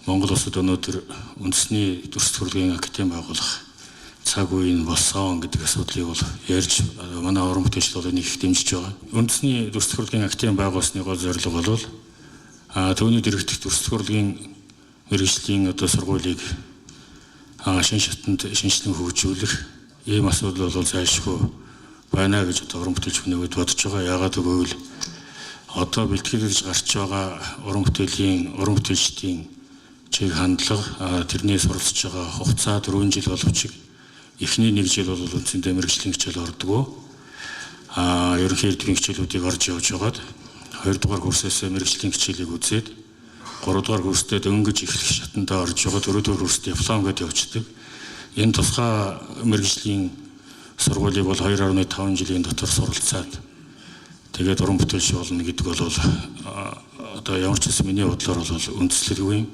Монгол улсад өнөөдөр үндэсний дүрс төрөлхийн академи байгуулах цаг үе нь болсон гэдэг асуудлыг бол ярьж манай уран бүтээлчд бол энийг их дэмжиж байгаа. Үндэсний дүрс төрөлхийн академи байгуулсны гол зорилго бол төвний дэргэдэх дүрс төрөлхийн мэргэжлийн сургуулийг шин шатанд шинжилэн хөгжүүлэх ийм асуудал бол зайлшгүй байна гэж уран бүтээлч хүмүүд бодож байгаа. Яагаад гэвэл одоо бэлтгэлж гарч байгаа уран бүтээлчдийн чиг хандлага тэрний суралцж байгаа хугацаа 4 жил боловч эхний 1 жил бол үндсэндээ мэргэжлийн хичээл ордог. Ерөнхий элдвийн хичээлүүдийг орж явж байгаад 2 дугаар курсээс мэргэжлийн хичээлийг үзээд 3 дугаар курстээ дөнгөж эхлэх шатандаа орж байгаа 4 дугаар курст диплом гэдээ явуулдаг. Энэ тусгай мэргэжлийн сургуулийг бол 2.5 жилийн дотор суралцаад тэгээд уран бүтээлч болно гэдэг бол одоо ямар ч гэсэн миний бодлоор бол үндэслэлгүй.